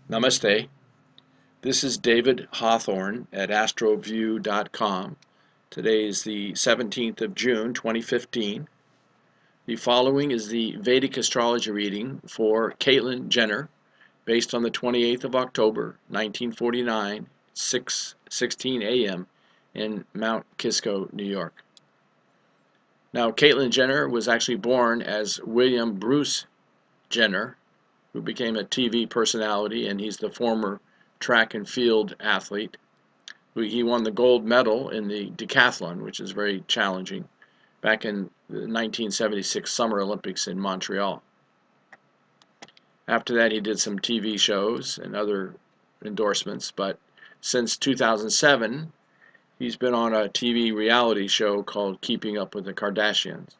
Namaste. This is David Hawthorne at astroview.com. Today is the 17th of June, 2015. The following is the Vedic astrology reading for Caitlyn Jenner, based on the 28th of October, 1949, 6:16 a.m. in Mount Kisco, New York. Now, Caitlyn Jenner was actually born as William Bruce Jenner, who became a TV personality, and he's the former track and field athlete. He won the gold medal in the decathlon, which is very challenging, back in the 1976 Summer Olympics in Montreal. After that, he did some TV shows and other endorsements, but since 2007, he's been on a TV reality show called Keeping Up with the Kardashians.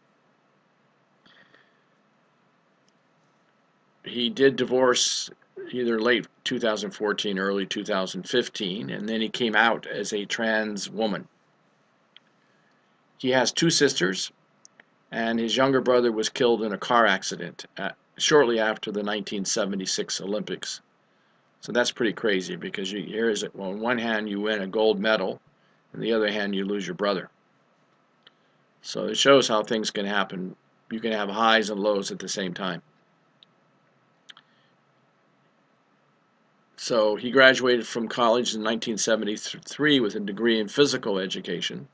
He did divorce either late 2014, early 2015, and then he came out as a trans woman. He has two sisters, and his younger brother was killed in a car accident shortly after the 1976 Olympics. So that's pretty crazy, because on one hand you win a gold medal, and the other hand you lose your brother. So it shows how things can happen. You can have highs and lows at the same time. So he graduated from college in 1973 with a degree in physical education.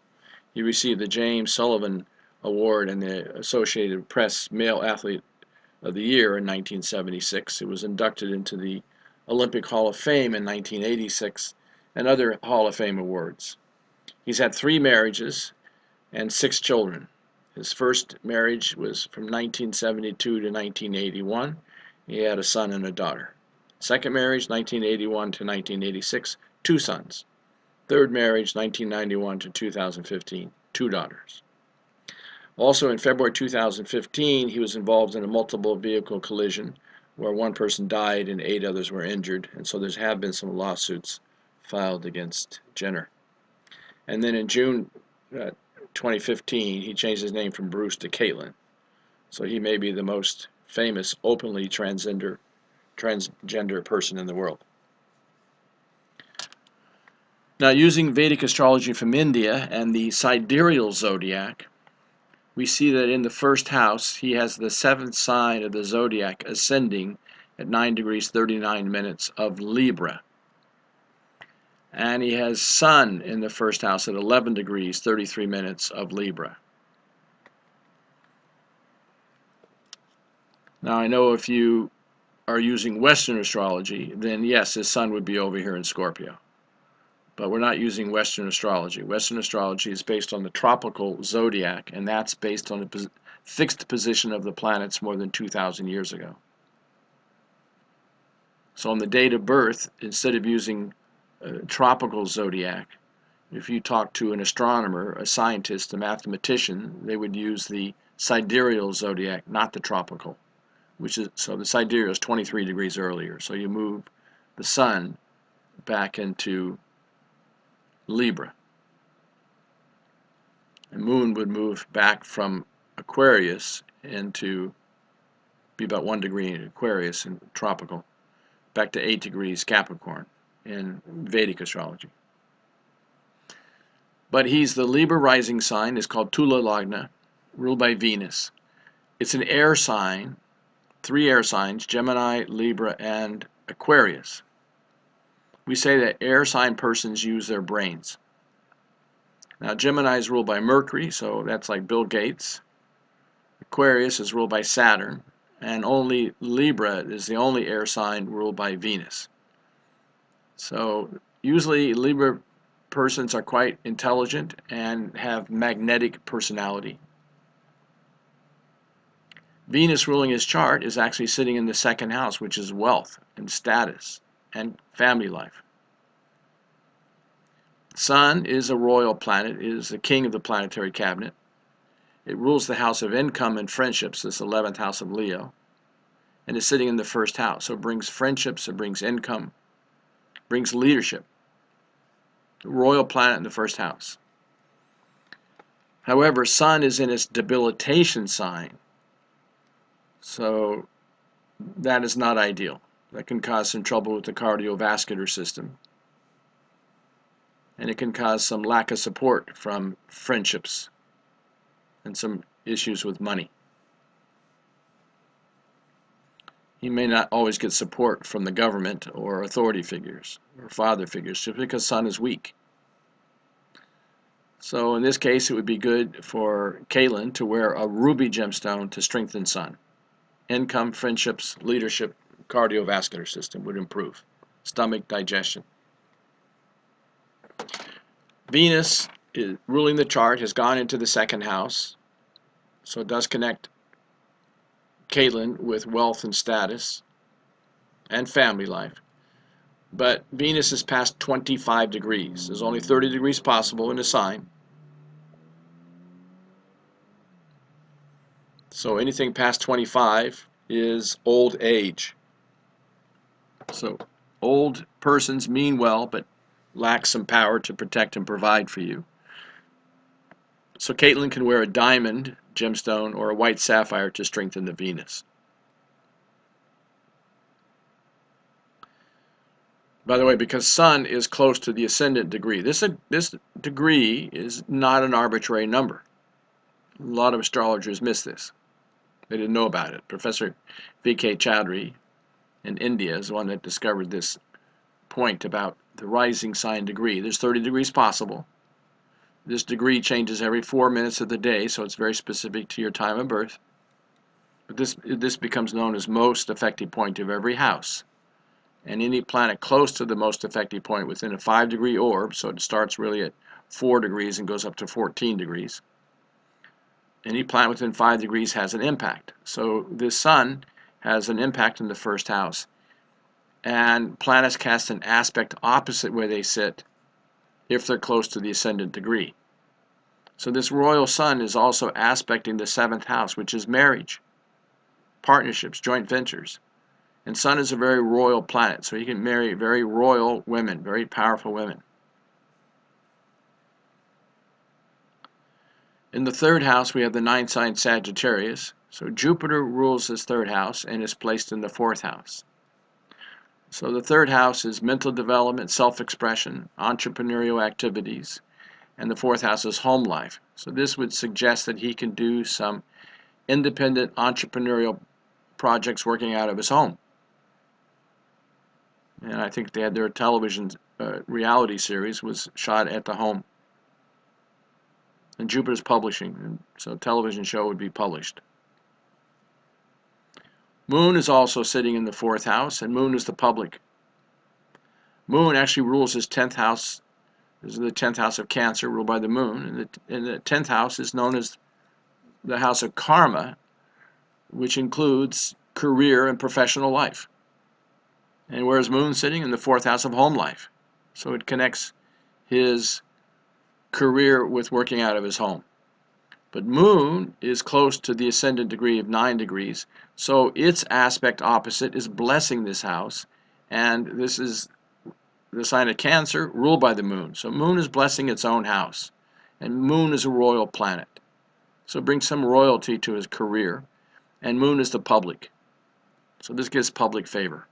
He received the James Sullivan Award and the Associated Press Male Athlete of the Year in 1976. He was inducted into the Olympic Hall of Fame in 1986 and other Hall of Fame awards. He's had 3 marriages and 6 children. His first marriage was from 1972 to 1981. He had a son and a daughter. Second marriage, 1981 to 1986, 2 sons. Third marriage, 1991 to 2015, 2 daughters. Also in February 2015, he was involved in a multiple vehicle collision where 1 person died and 8 others were injured, and so there have been some lawsuits filed against Jenner. And then in June 2015, he changed his name from Bruce to Caitlyn. So he may be the most famous openly transgender person in the world. Now, using Vedic astrology from India and the sidereal zodiac, we see that in the first house he has the 7th sign of the zodiac ascending at 9 degrees 39 minutes of Libra. And he has Sun in the first house at 11 degrees 33 minutes of Libra. Now, I know if you are using Western astrology, then yes, his sun would be over here in Scorpio. But we're not using Western astrology. Western astrology is based on the tropical zodiac, and that's based on the fixed position of the planets more than 2,000 years ago. So on the date of birth, instead of using tropical zodiac, if you talk to an astronomer, a scientist, a mathematician, they would use the sidereal zodiac, not the tropical. So the sidereal is 23 degrees earlier. So you move the sun back into Libra. The moon would move back from Aquarius into be about 1 degree in Aquarius in tropical, back to 8 degrees Capricorn in Vedic astrology. But he's the Libra rising sign, is called Tula Lagna, ruled by Venus. It's an air sign, 3 air signs, Gemini, Libra, and Aquarius. We say that air sign persons use their brains. Now, Gemini is ruled by Mercury, so that's like Bill Gates. Aquarius is ruled by Saturn, and only Libra is the only air sign ruled by Venus. So usually Libra persons are quite intelligent and have magnetic personality. Venus ruling his chart is actually sitting in the 2nd house, which is wealth and status and family life. Sun is a royal planet, is the king of the planetary cabinet. It rules the house of income and friendships, this 11th house of Leo, and is sitting in the 1st house. So it brings friendships, it brings income, brings leadership. The royal planet in the 1st house. However, Sun is in its debilitation sign, so that is not ideal. That can cause some trouble with the cardiovascular system. And it can cause some lack of support from friendships and some issues with money. He may not always get support from the government or authority figures or father figures just because Sun is weak. So in this case, it would be good for Caitlyn to wear a ruby gemstone to strengthen Sun. Income, friendships, leadership, cardiovascular system would improve. Stomach, digestion. Venus, ruling the chart, has gone into the second house. So it does connect Caitlyn with wealth and status and family life. But Venus is past 25 degrees. There's only 30 degrees possible in a sign. So anything past 25 is old age. So old persons mean well, but lack some power to protect and provide for you. So Caitlyn can wear a diamond gemstone or a white sapphire to strengthen the Venus. By the way, because Sun is close to the ascendant degree, this degree is not an arbitrary number. A lot of astrologers miss this. They didn't know about it. Professor V.K. Chaudhry in India is the one that discovered this point about the rising sign degree. There's 30 degrees possible. This degree changes every 4 minutes of the day, so it's very specific to your time of birth. But this becomes known as most effective point of every house. And any planet close to the most effective point within a 5-degree orb, so it starts really at 4 degrees and goes up to 14 degrees. Any planet within 5 degrees has an impact. So this Sun has an impact in the first house. And planets cast an aspect opposite where they sit if they're close to the ascendant degree. So this royal Sun is also aspecting the 7th house, which is marriage, partnerships, joint ventures. And Sun is a very royal planet, so he can marry very royal women, very powerful women. In the 3rd house, we have the 9th sign Sagittarius. So Jupiter rules his 3rd house and is placed in the 4th house. So the 3rd house is mental development, self-expression, entrepreneurial activities, and the 4th house is home life. So this would suggest that he can do some independent entrepreneurial projects working out of his home. And I think they had their television reality series was shot at the home. And Jupiter's publishing, and so a television show would be published. Moon is also sitting in the 4th house, and Moon is the public. Moon actually rules his 10th house. This is the 10th house of Cancer, ruled by the Moon. And the 10th house is known as the house of Karma, which includes career and professional life. And where's Moon sitting? In the 4th house of home life. So it connects his career with working out of his home. But Moon is close to the ascendant degree of 9 degrees, so its aspect opposite is blessing this house, and this is the sign of Cancer, ruled by the Moon. So Moon is blessing its own house, and Moon is a royal planet. So it brings some royalty to his career, and Moon is the public. So this gives public favor.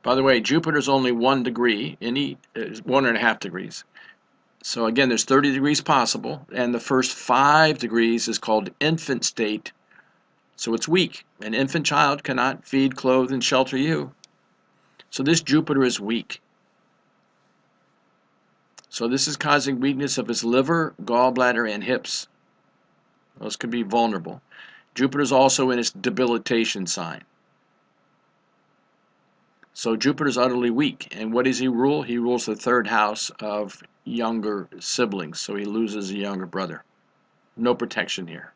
By the way, Jupiter's only 1 degree, and 1.5 degrees. So again, there's 30 degrees possible, and the first 5 degrees is called infant state. So it's weak. An infant child cannot feed, clothe, and shelter you. So this Jupiter is weak. So this is causing weakness of his liver, gallbladder, and hips. Those could be vulnerable. Jupiter's also in its debilitation sign. So Jupiter's utterly weak. And what does he rule? He rules the 3rd house of younger siblings. So he loses a younger brother. No protection here.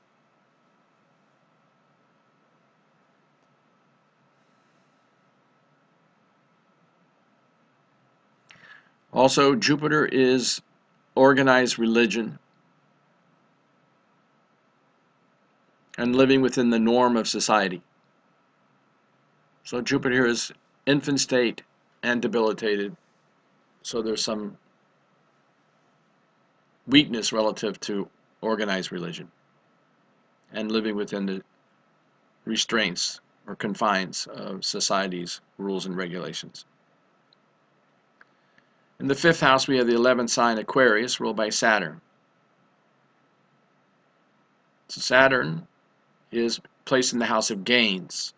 Also, Jupiter is organized religion and living within the norm of society. So Jupiter here is infant state and debilitated. So there's some weakness relative to organized religion. and living within the restraints or confines of society's rules and regulations. In the 5th house, we have the 11th sign Aquarius, ruled by Saturn. So Saturn is placed in the house of gains.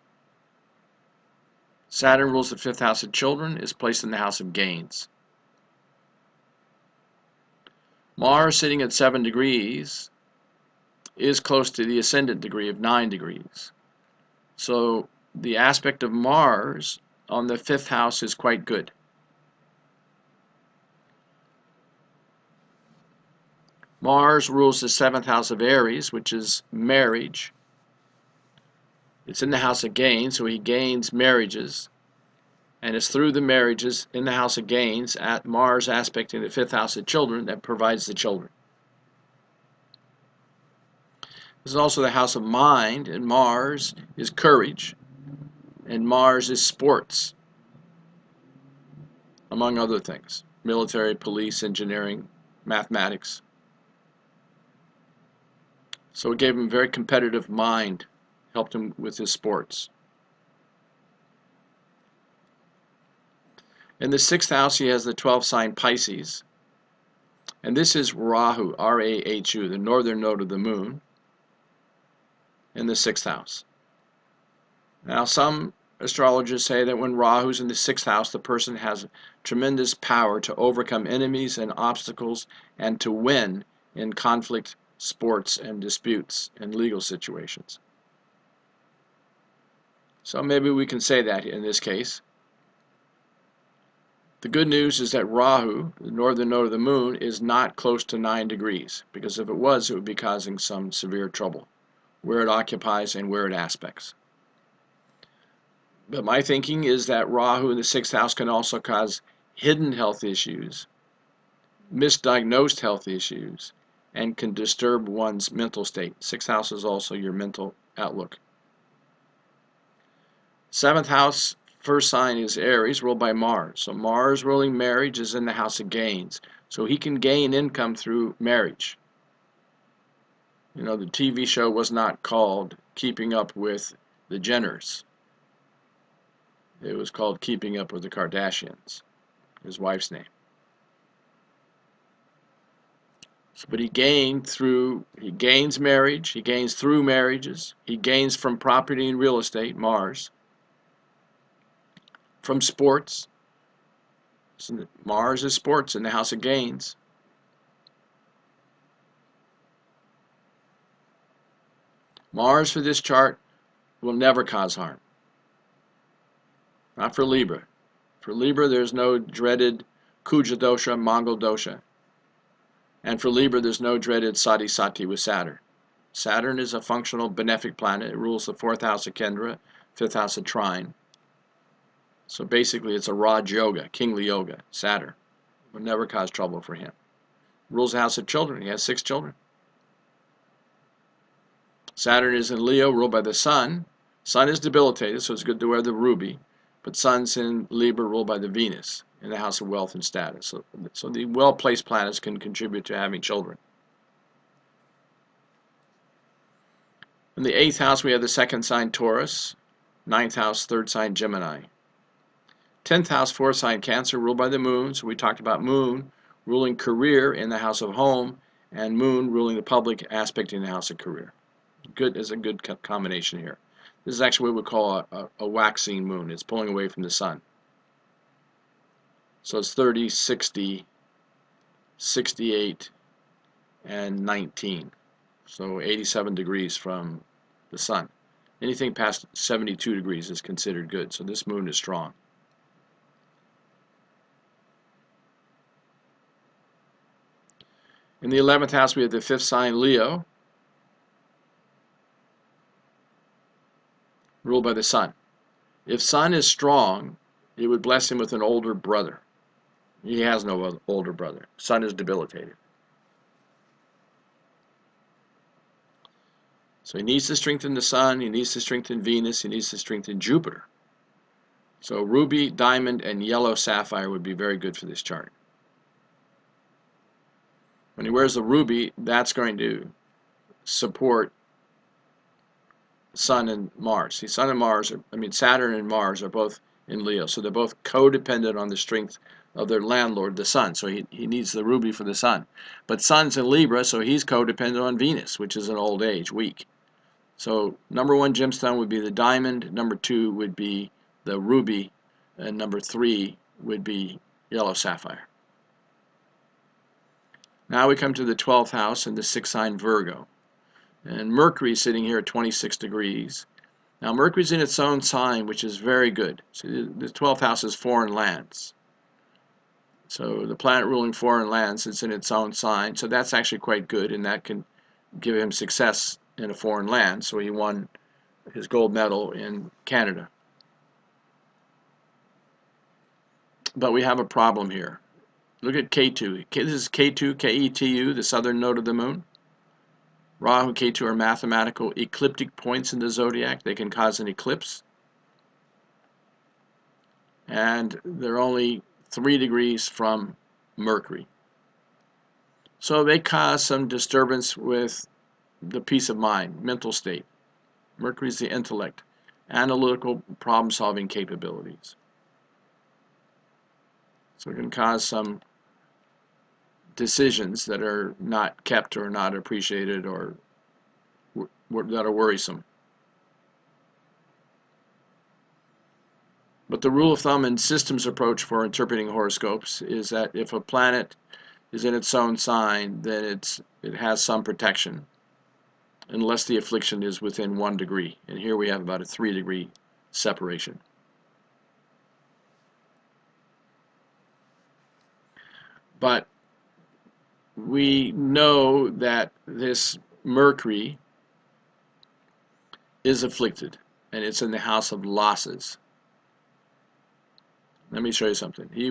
Saturn rules the 5th house of children, is placed in the house of gains. Mars, sitting at 7 degrees, is close to the ascendant degree of 9 degrees. So the aspect of Mars on the 5th house is quite good. Mars rules the 7th house of Aries, which is marriage. It's in the house of gains, so he gains marriages. And it's through the marriages in the house of gains, at Mars aspecting the 5th house of children, that provides the children. This is also the house of mind, and Mars is courage, and Mars is sports, among other things. Military, police, engineering, mathematics. So it gave him a very competitive mind, helped him with his sports. In the 6th house, he has the 12th sign Pisces. And this is Rahu, R-A-H-U, the northern node of the moon, in the 6th house. Now, some astrologers say that when Rahu's in the 6th house, the person has tremendous power to overcome enemies and obstacles and to win in conflict, sports, and disputes and legal situations. So maybe we can say that in this case. The good news is that Rahu, the northern node of the moon, is not close to 9 degrees, because if it was, it would be causing some severe trouble, where it occupies and where it aspects. But my thinking is that Rahu in the 6th house can also cause hidden health issues, misdiagnosed health issues, and can disturb one's mental state. 6th house is also your mental outlook. 7th house, first sign is Aries, ruled by Mars. So Mars ruling marriage is in the house of gains. So he can gain income through marriage. You know, the TV show was not called Keeping Up with the Jenners. It was called Keeping Up with the Kardashians, his wife's name. But he gains marriage, he gains through marriages, he gains from property and real estate, Mars, from sports. So Mars is sports in the house of gains. Mars for this chart will never cause harm. Not for Libra. For Libra, there's no dreaded Kuja dosha, Mongol dosha. And for Libra, there's no dreaded Sati Sati with Saturn. Saturn is a functional benefic planet. It rules the 4th house of Kendra, 5th house of Trine. So basically, it's a Raj Yoga, kingly yoga. Saturn will never cause trouble for him. Rules the house of children. He has 6 children. Saturn is in Leo, ruled by the Sun. Sun is debilitated, so it's good to wear the ruby. But Sun's in Libra, ruled by the Venus, in the house of wealth and status. So the well-placed planets can contribute to having children. In the 8th house, we have the 2nd sign Taurus, 9th house, 3rd sign Gemini. 10th house, 4th sign Cancer, ruled by the moon. So we talked about moon ruling career in the house of home, and moon ruling the public aspect in the house of career. Good is a good combination here. This is actually what we call a waxing moon. It's pulling away from the sun. So it's 30, 60, 68, and 19. So 87 degrees from the sun. Anything past 72 degrees is considered good. So this moon is strong. In the 11th house, we have the 5th sign Leo, ruled by the sun. If sun is strong, it would bless him with an older brother. He has no older brother. Sun is debilitated. So he needs to strengthen the sun, he needs to strengthen Venus, he needs to strengthen Jupiter. So ruby, diamond, and yellow sapphire would be very good for this chart. When he wears the ruby, that's going to support Sun and Mars. See, Saturn and Mars are both in Leo, so they're both codependent on the strength of their landlord, the Sun. So he needs the ruby for the Sun. But Sun's in Libra, so he's codependent on Venus, which is an old age, weak. So number one gemstone would be the diamond, number two would be the ruby, and number three would be yellow sapphire. Now we come to the 12th house and the sixth sign Virgo. And Mercury is sitting here at 26 degrees. Now Mercury's in its own sign, which is very good. So the 12th house is foreign lands. So the planet ruling foreign lands is in its own sign. So that's actually quite good, and that can give him success in a foreign land. So he won his gold medal in Canada. But we have a problem here. Look at K2. This is K2, Ketu, the southern node of the moon. Rahu and Ketu are mathematical ecliptic points in the zodiac. They can cause an eclipse. And they're only 3 degrees from Mercury. So they cause some disturbance with the peace of mind, mental state. Mercury is the intellect, analytical problem-solving capabilities. So it can cause some decisions that are not kept or not appreciated or that are worrisome. But the rule of thumb and systems approach for interpreting horoscopes is that if a planet is in its own sign, then it has some protection, unless the affliction is within 1 degree. And here we have about a 3-degree separation. But we know that this Mercury is afflicted, and it's in the house of losses. Let me show you something. He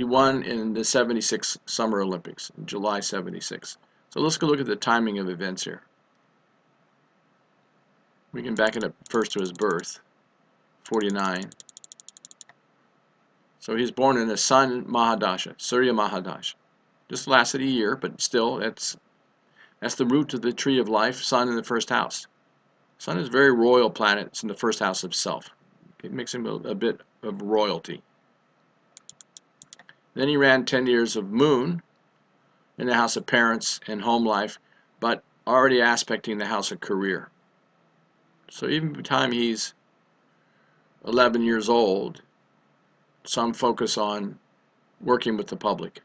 won in the 76 Summer Olympics, in July 76. So let's go look at the timing of events here. We can back it up first to his birth, 49. So he's born in a Sun Mahadasha, Surya Mahadasha. Just lasted a year, but still, that's the root of the tree of life, Sun in the first house. Sun is a very royal planet. It's in the first house of self. It makes him a bit of royalty. Then he ran 10 years of Moon in the house of parents and home life, but already aspecting the house of career. So even by the time he's 11 years old, some focus on working with the public.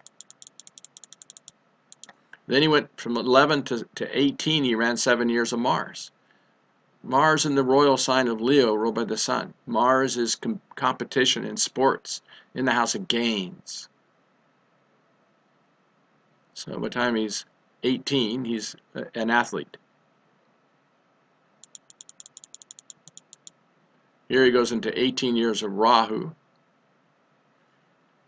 Then he went from 11 to 18, he ran 7 years of Mars. Mars in the royal sign of Leo, ruled by the Sun. Mars is competition in sports, in the house of gains. So by the time he's 18, he's an athlete. Here he goes into 18 years of Rahu.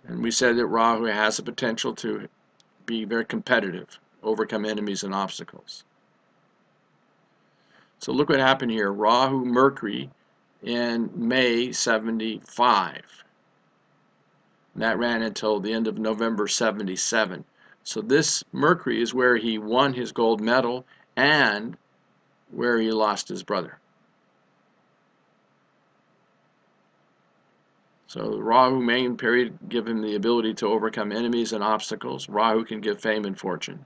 And we said that Rahu has the potential to be very competitive, overcome enemies and obstacles. So look what happened here. Rahu Mercury in May 75. And that ran until the end of November 77. So this Mercury is where he won his gold medal and where he lost his brother. So the Rahu main period give him the ability to overcome enemies and obstacles. Rahu can give fame and fortune.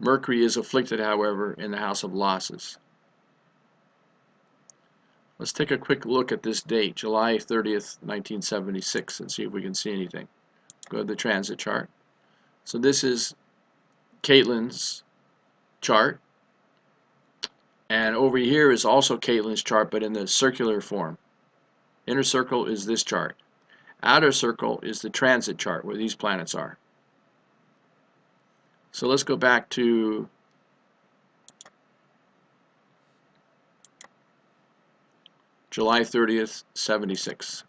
Mercury is afflicted, however, in the house of losses. Let's take a quick look at this date, July 30th, 1976, and see if we can see anything. Go to the transit chart. So this is Caitlyn's chart. And over here is also Caitlyn's chart, but in the circular form. Inner circle is this chart. Outer circle is the transit chart where these planets are. So let's go back to July 30th, 76.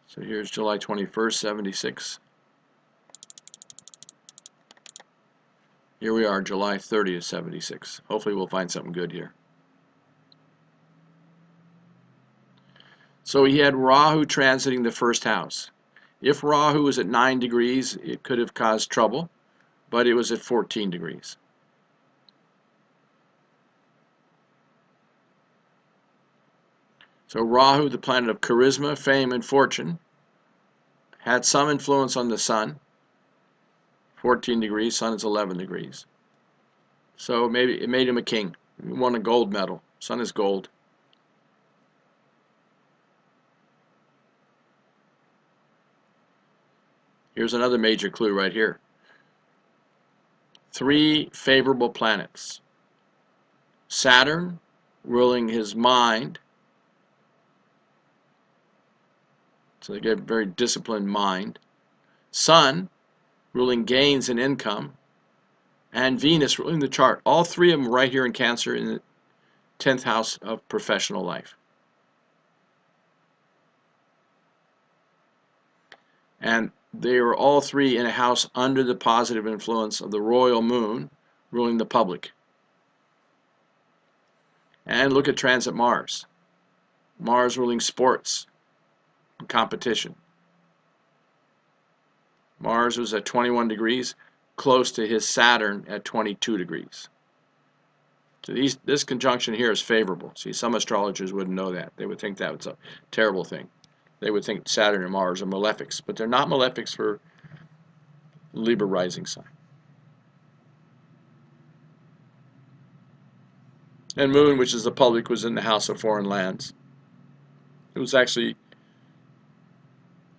So here's July 21st, 76. Here we are, July 30th, 76. Hopefully we'll find something good here. So he had Rahu transiting the first house. If Rahu was at 9 degrees, it could have caused trouble, but it was at 14 degrees. So Rahu, the planet of charisma, fame, and fortune, had some influence on the Sun. 14 degrees, Sun is 11 degrees. So maybe it made him a king. He won a gold medal. Sun is gold. Here's another major clue right here. 3 favorable planets. Saturn, ruling his mind. So they get a very disciplined mind. Sun, ruling gains and income. And Venus, ruling the chart. All 3 of them right here in Cancer in the 10th house of professional life. And they were all 3 in a house under the positive influence of the royal moon, ruling the public. And look at transit Mars. Mars ruling sports and competition. Mars was at 21 degrees, close to his Saturn at 22 degrees. So this conjunction here is favorable. See, some astrologers wouldn't know that. They would think that was a terrible thing. They would think Saturn and Mars are malefics, but they're not malefics for Libra rising sign. And Moon, which is the public, was in the house of foreign lands. It was actually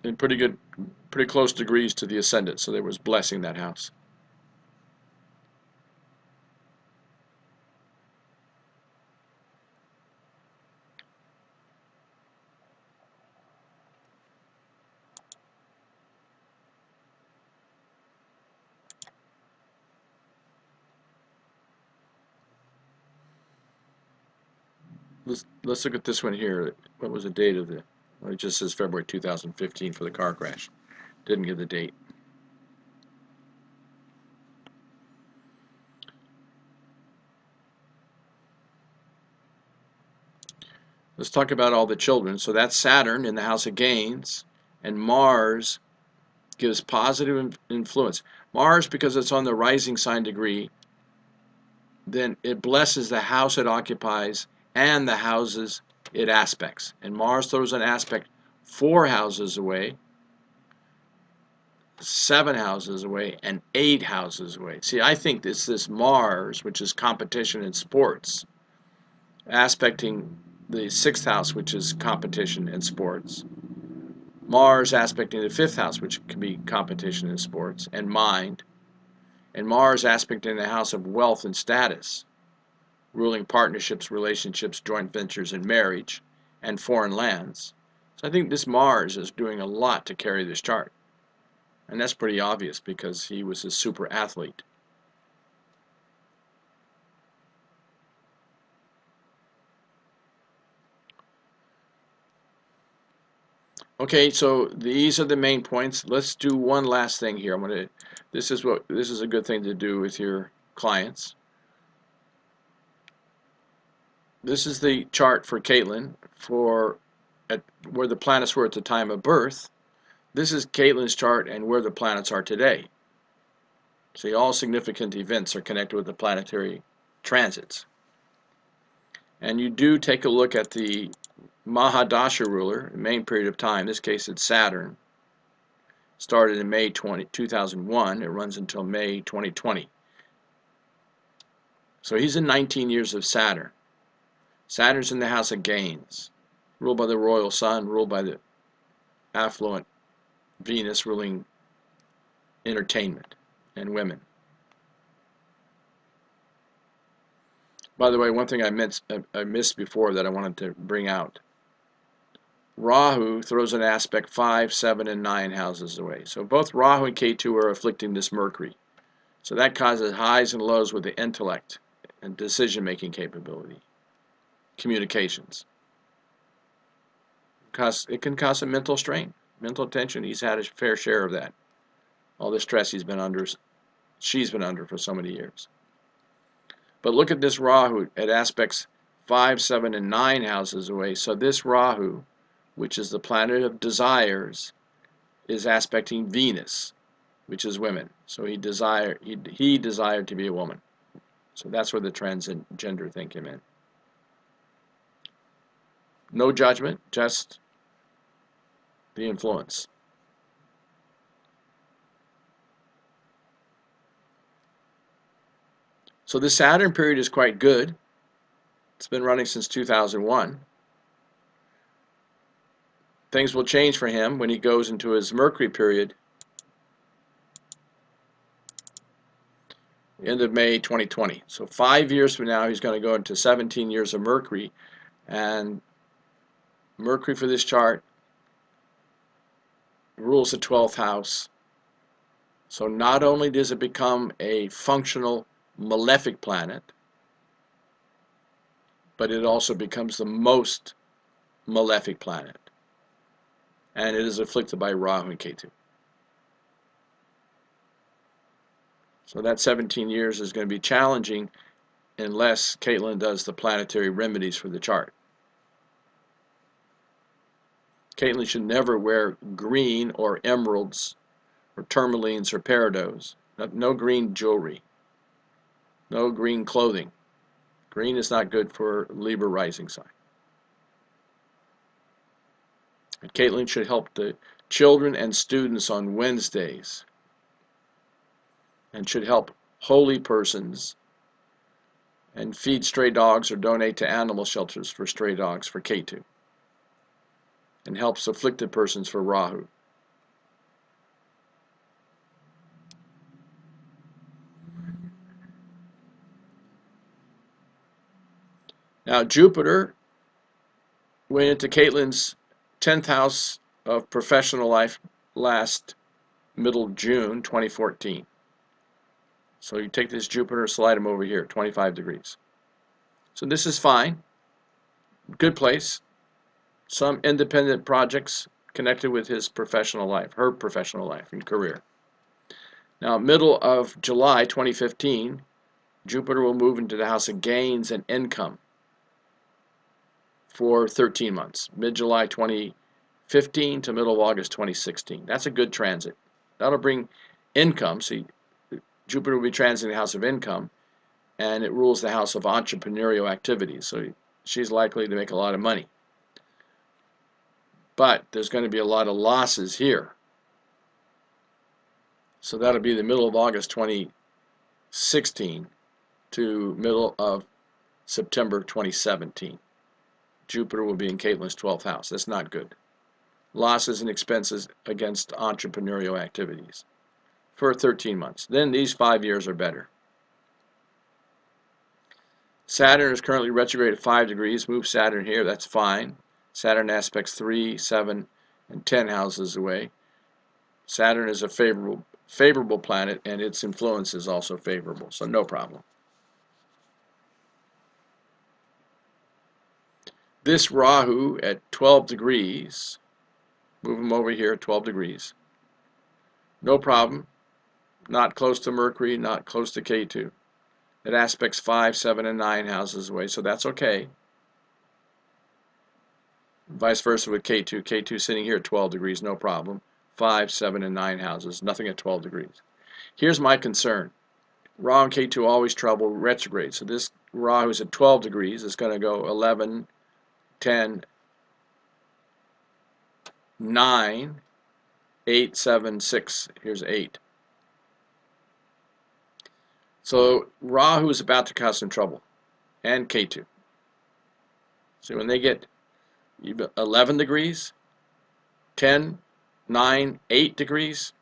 in pretty close degrees to the ascendant, so there was blessing that house. Let's look at this one here. What was the date of the? Well, it just says February 2015 for the car crash. Didn't give the date. Let's talk about all the children. So that's Saturn in the house of gains, and Mars gives positive influence. Mars, because it's on the rising sign degree, then it blesses the house it occupies and the houses it aspects. And Mars throws an aspect 4 houses away, 7 houses away, and 8 houses away. See, I think this Mars, which is competition in sports, aspecting the 6th house, which is competition in sports, Mars aspecting the 5th house, which can be competition in sports, and mind, and Mars aspecting the house of wealth and status, ruling partnerships, relationships, joint ventures, and marriage, and foreign lands. So I think this Mars is doing a lot to carry this chart. And that's pretty obvious because he was a super athlete. Okay, so these are the main points. Let's do one last thing here. This is a good thing to do with your clients. This is the chart for Caitlyn where the planets were at the time of birth. This is Caitlyn's chart and where the planets are today. See, all significant events are connected with the planetary transits. And you do take a look at the Mahadasha ruler, the main period of time. In this case, it's Saturn. Started in May 2001. It runs until May 2020. So he's in 19 years of Saturn. Saturn's in the house of gains, ruled by the royal sun, ruled by the affluent Venus, ruling entertainment and women. By the way, one thing I missed before that I wanted to bring out. Rahu throws an aspect 5, 7, and 9 houses away. So both Rahu and Ketu are afflicting this Mercury. So that causes highs and lows with the intellect and decision-making capability, communications. It can cause a mental strain, mental tension. He's had a fair share of that. All the stress she's been under for so many years. But look at this Rahu. It aspects 5, 7, and 9 houses away. So this Rahu, which is the planet of desires, is aspecting Venus, which is women. So he desired to be a woman. So that's where the transgender thing came in. No judgment, just the influence. So the Saturn period is quite good. It's been running since 2001. Things will change for him when he goes into his Mercury period, end of May 2020. So 5 years from now, he's going to go into 17 years of Mercury. And Mercury for this chart rules the 12th house. So not only does it become a functional malefic planet, but it also becomes the most malefic planet. And it is afflicted by Rahu and Ketu. So that 17 years is going to be challenging unless Caitlyn does the planetary remedies for the chart. Caitlyn should never wear green or emeralds or tourmalines or peridots. No green jewelry. No green clothing. Green is not good for Libra rising sign. And Caitlyn should help the children and students on Wednesdays, and should help holy persons and feed stray dogs or donate to animal shelters for stray dogs for Ketu, and helps afflicted persons for Rahu. Now Jupiter went into Caitlyn's 10th house of professional life last middle June 2014. So you take this Jupiter, slide him over here, 25 degrees. So this is fine. Good place. Some independent projects connected with his professional life, her professional life and career. Now, middle of July 2015, Jupiter will move into the house of gains and income for 13 months, mid-July 2015 to middle of August 2016. That's a good transit. That'll bring income. See, Jupiter will be transiting the house of income, and it rules the house of entrepreneurial activities. So she's likely to make a lot of money. But there's going to be a lot of losses here. So that'll be the middle of August 2016 to middle of September 2017. Jupiter will be in Caitlyn's 12th house. That's not good. Losses and expenses against entrepreneurial activities for 13 months. Then these 5 years are better. Saturn is currently retrograde at 5 degrees. Move Saturn here, that's fine. Saturn aspects 3, 7, and 10 houses away. Saturn is a favorable planet, and its influence is also favorable, so no problem. This Rahu at 12 degrees, move him over here at 12 degrees. No problem. Not close to Mercury, not close to Ketu. It aspects 5, 7, and 9 houses away, so that's okay. Vice versa with Ketu. Ketu sitting here at 12 degrees, no problem. 5, 7, and 9 houses, nothing at 12 degrees. Here's my concern. Rahu and Ketu always travel retrograde, so this Rahu is at 12 degrees. It's going to go 11, 10, 9, 8, 7, 6. Here's 8. So Rahu is about to cause some trouble, and Ketu. So when they get 11 degrees, 10, 9, 8 degrees,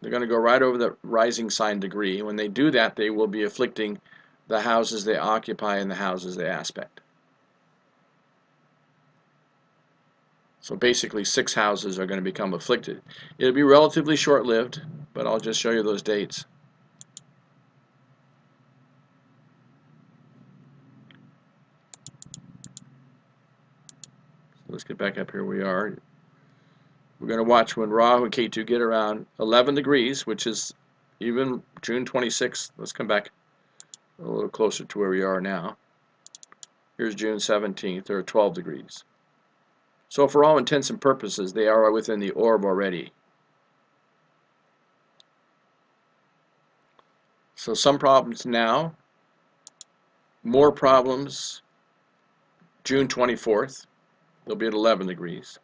they're going to go right over the rising sign degree. And when they do that, they will be afflicting the houses they occupy and the houses they aspect. So basically 6 houses are going to become afflicted. It'll be relatively short-lived, but I'll just show you those dates. Let's get back up here. We are. We're going to watch when Rahu and Ketu get around 11 degrees, which is even June 26th. Let's come back a little closer to where we are now. Here's June 17th. They're at 12 degrees. So for all intents and purposes, they are within the orb already. So some problems now, more problems June 24th. They'll be at 11 degrees.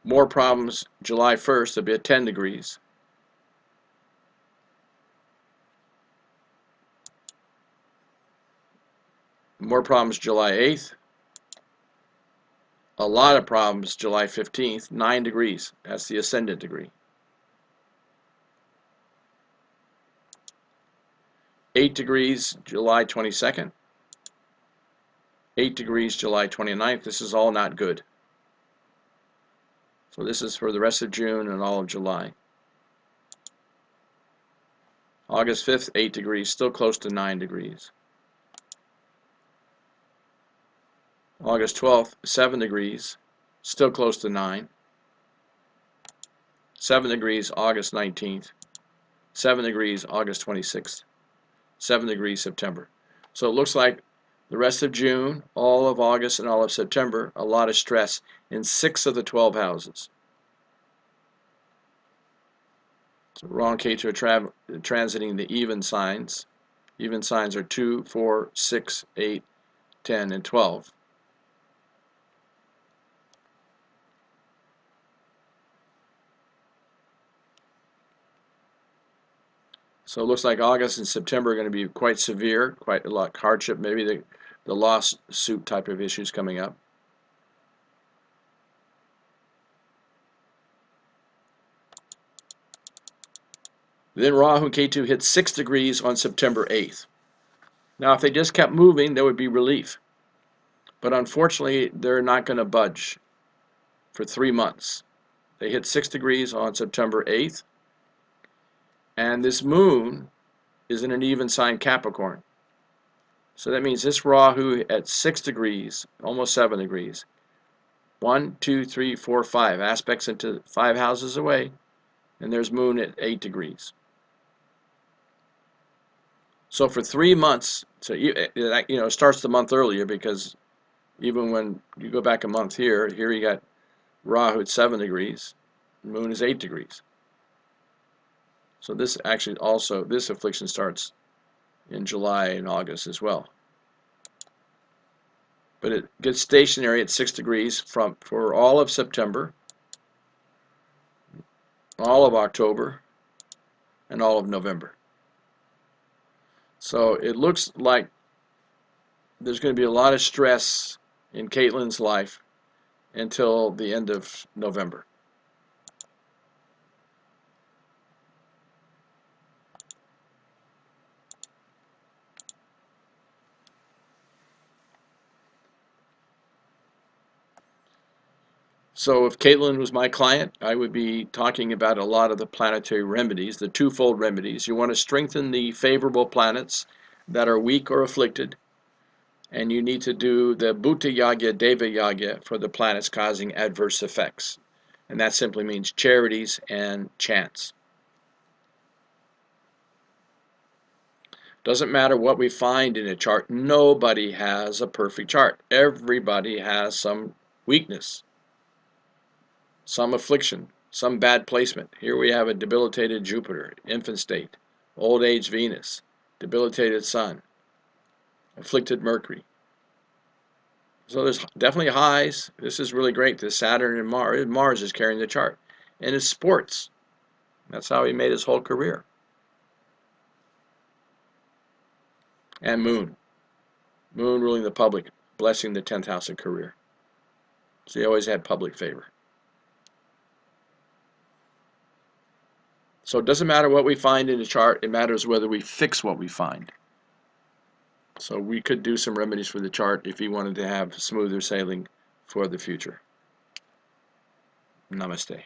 More problems July 1st. They'll be at 10 degrees. More problems July 8th. A lot of problems July 15th, 9 degrees. That's the ascendant degree. 8 degrees July 22nd. 8 degrees July 29th. This is all not good. So this is for the rest of June and all of July. August 5th, 8 degrees, still close to 9 degrees. August 12th, 7 degrees, still close to 9. 7 degrees August 19th. 7 degrees August 26th. 7 degrees September. So it looks like the rest of June, all of August, and all of September, a lot of stress in 6 of the 12 houses. So Rahu and Ketu are transiting the even signs. Even signs are 2, 4, 6, 8, 10, and 12. So it looks like August and September are going to be quite severe, quite a lot of hardship, maybe the lawsuit type of issues coming up. Then Rahu and Ketu hit 6 degrees on September 8th. Now if they just kept moving, there would be relief. But unfortunately, they're not going to budge for 3 months. They hit 6 degrees on September 8th. And this moon is in an even sign Capricorn. So that means this Rahu at 6 degrees, almost 7 degrees. 1, 2, 3, 4, 5 aspects into 5 houses away. And there's moon at 8 degrees. So for 3 months, so it starts the month earlier, because even when you go back a month here you got Rahu at 7 degrees, moon is 8 degrees. So this actually also, this affliction starts in July and August as well. But it gets stationary at 6 degrees for all of September, all of October, and all of November. So it looks like there's going to be a lot of stress in Caitlyn's life until the end of November. So if Caitlyn was my client, I would be talking about a lot of the planetary remedies, the twofold remedies. You want to strengthen the favorable planets that are weak or afflicted, and you need to do the Bhuta Yagya, Deva Yagya for the planets causing adverse effects. And that simply means charities and chants. Doesn't matter what we find in a chart. Nobody has a perfect chart. Everybody has some weakness, some affliction, some bad placement. Here we have a debilitated Jupiter, infant state, old age Venus, debilitated Sun, afflicted Mercury. So there's definitely highs. This is really great. The Saturn and Mars is carrying the chart. And it's sports. That's how he made his whole career. And Moon. Moon ruling the public, blessing the 10th house of career. So he always had public favor. So it doesn't matter what we find in the chart. It matters whether we fix what we find. So we could do some remedies for the chart if you wanted to have smoother sailing for the future. Namaste.